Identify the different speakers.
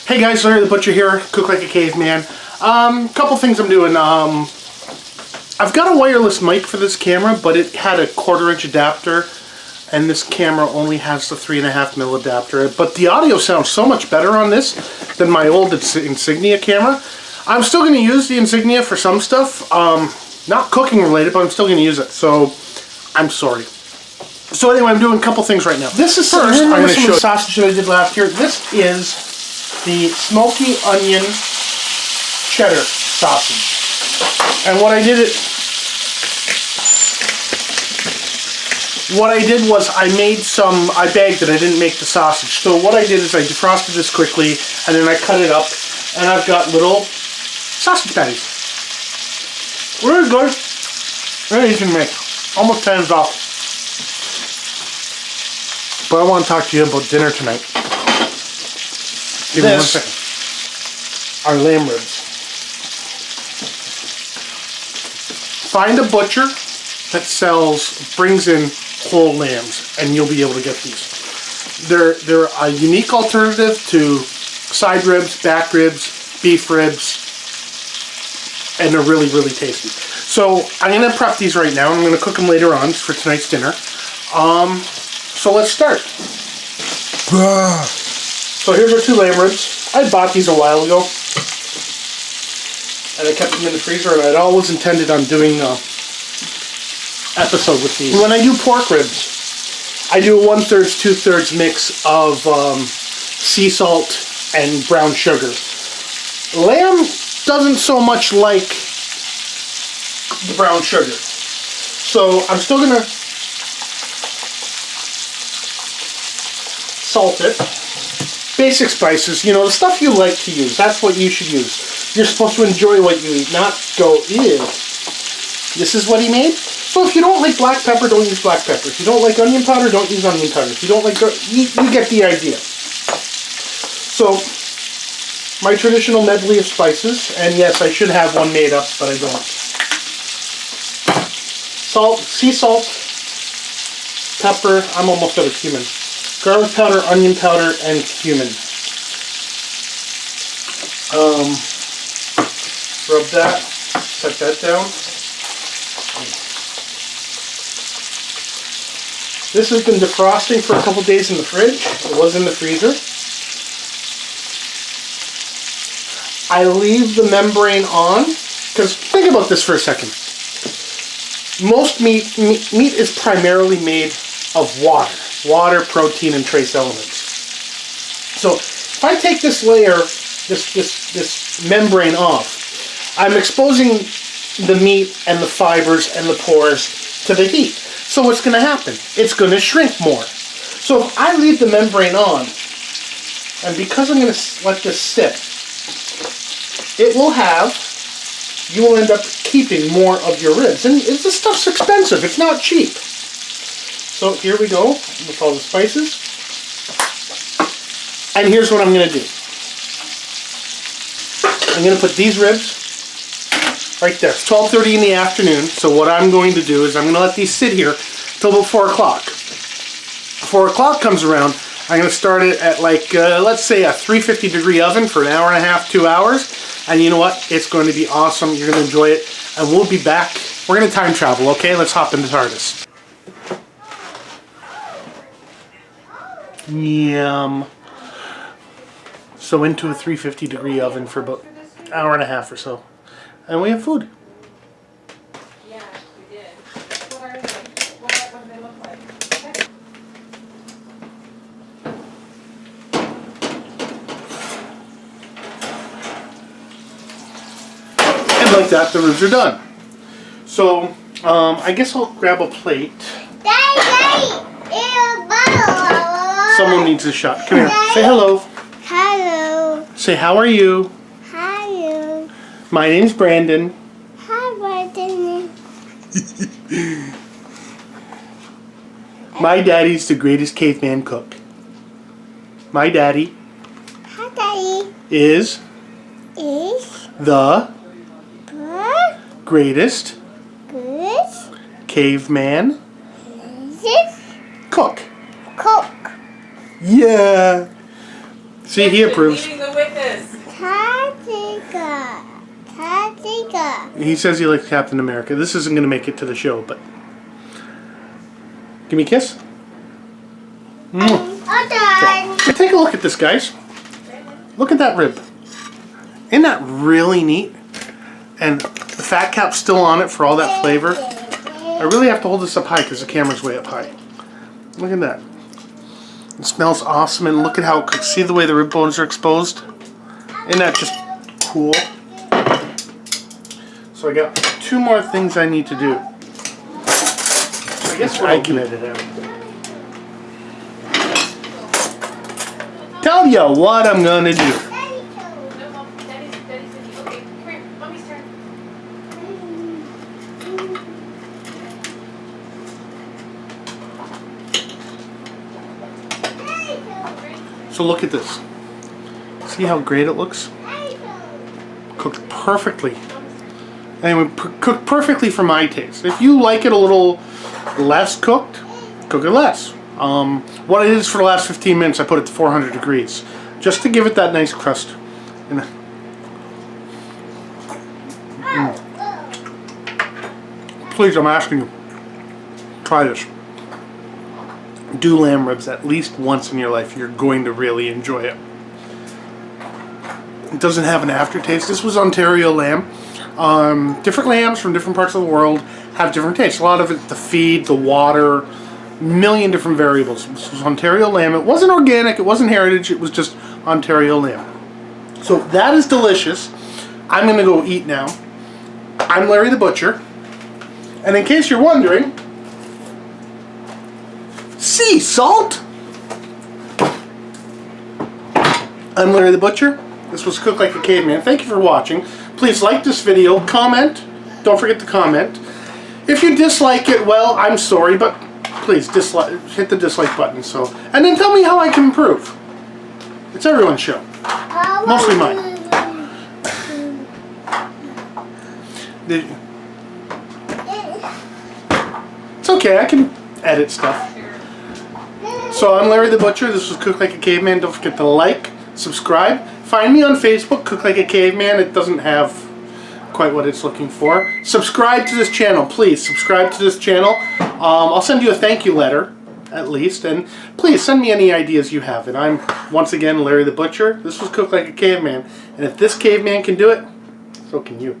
Speaker 1: Hey guys, Larry the Butcher here, Cook Like a Caveman. Couple things I'm doing. I've got a wireless mic for this camera, but it had a 1/4" adapter, and this camera only has the 3.5mm adapter. But the audio sounds so much better on this than my old Insignia camera. I'm still going to use the Insignia for some stuff, not cooking related, but I'm still going to use it, so I'm sorry. So anyway, I'm doing a couple things right now. This is first, I'm going to show the sausage that I did last year. This is the smoky onion cheddar sausage. And what I did was I bagged it, I didn't make the sausage. So what I did is I defrosted this quickly, and then I cut it up, and I've got little sausage patties. Really good. Very easy to make. Almost hands off. But I want to talk to you about dinner tonight. Give me 1 second. Our lamb ribs. Find a butcher that brings in whole lambs, and you'll be able to get these. They're a unique alternative to side ribs, back ribs, beef ribs, and they're really, really tasty. So I'm going to prep these right now. I'm going to cook them later on for tonight's dinner. So let's start. So here's our 2 lamb ribs. I bought these a while ago, and I kept them in the freezer, and I'd always intended on doing an episode with these. When I do pork ribs, I do a 1/3, 2/3 mix of sea salt and brown sugar. Lamb doesn't so much like the brown sugar. So I'm still going to salt it. Basic spices, you know, the stuff you like to use, that's what you should use. You're supposed to enjoy what you eat, not go, ew. This is what he made? So if you don't like black pepper, don't use black pepper. If you don't like onion powder, don't use onion powder. If you don't like, you get the idea. So, my traditional medley of spices, and yes, I should have one made up, but I don't. Salt, sea salt, pepper, I'm almost out of cumin. Garlic powder, onion powder, and cumin. Rub that, set that down. This has been defrosting for a couple days in the fridge. It was in the freezer. I leave the membrane on, because think about this for a second. Most meat is primarily made of water, protein, and trace elements. So if I take this layer, this membrane off, I'm exposing the meat and the fibers and the pores to the heat. So what's going to happen? It's going to shrink more. So if I leave the membrane on, and because I'm going to let this sit, you will end up keeping more of your ribs. And this stuff's expensive. It's not cheap. So here we go with all the spices. And here's what I'm going to do. I'm going to put these ribs right there. It's 12:30 in the afternoon, so what I'm going to do is I'm going to let these sit here till about 4 o'clock. 4 o'clock comes around, I'm going to start it at like, let's say a 350-degree oven for 1.5 hours, 2 hours. And you know what? It's going to be awesome. You're going to enjoy it. And we'll be back. We're going to time travel, okay? Let's hop into TARDIS. Yum. So into a 350-degree oven for about 1.5 hours or so. And we have food.
Speaker 2: Yeah, we did. What are they? What do they look like?
Speaker 1: And like that, the ribs are done. So, I guess I'll grab a plate. Someone needs a shot. Come here. Say hello.
Speaker 3: Hello.
Speaker 1: Say, how are you?
Speaker 3: Hello.
Speaker 1: My name's Brandon.
Speaker 3: Hi, Brandon.
Speaker 1: My daddy's the greatest caveman cook. My daddy
Speaker 3: Hi, Daddy.
Speaker 1: is
Speaker 3: Is
Speaker 1: the
Speaker 3: good.
Speaker 1: greatest
Speaker 3: Good.
Speaker 1: caveman
Speaker 3: This
Speaker 1: cook.
Speaker 3: Coke.
Speaker 1: Yeah. See, he approves.
Speaker 2: Leading the witness.
Speaker 1: He says he likes Captain America. This isn't going to make it to the show, but... Give me a kiss.
Speaker 3: Done.
Speaker 1: So take a look at this, guys. Look at that rib. Isn't that really neat? And the fat cap's still on it for all that flavor. I really have to hold this up high because the camera's way up high. Look at that. It smells awesome, and look at how it cooks. See the way the rib bones are exposed? Isn't that just cool? So I got 2 more things I need to do. I guess I can edit out. Tell ya what I'm gonna do.
Speaker 2: No, Mom. Daddy's busy. Okay, come here. Mommy's turn.
Speaker 1: So look at this. See how great it looks? Cooked perfectly. Anyway, cooked perfectly for my taste. If you like it a little less cooked, cook it less. What it is for the last 15 minutes, I put it to 400 degrees. Just to give it that nice crust. And, Please, I'm asking you, try this. Do lamb ribs at least once in your life. You're going to really enjoy it. It doesn't have an aftertaste. This was Ontario lamb. Different lambs from different parts of the world have different tastes. A lot of it, the feed, the water, million different variables. This was Ontario lamb. It wasn't organic, it wasn't heritage, it was just Ontario lamb. So that is delicious. I'm going to go eat now. I'm Larry the Butcher. And in case you're wondering, sea salt! I'm Larry the Butcher. This was Cook Like a Caveman. Thank you for watching. Please like this video, comment. Don't forget to comment. If you dislike it, well, I'm sorry, but please hit the dislike button. And then tell me how I can improve. It's everyone's show. Mostly mine. It's okay, I can edit stuff. So I'm Larry the Butcher. This was Cook Like a Caveman. Don't forget to like, subscribe. Find me on Facebook, Cook Like a Caveman. It doesn't have quite what it's looking for. Subscribe to this channel, please. Subscribe to this channel. I'll send you a thank you letter, at least. And please send me any ideas you have. And I'm, once again, Larry the Butcher. This was Cook Like a Caveman. And if this caveman can do it, so can you.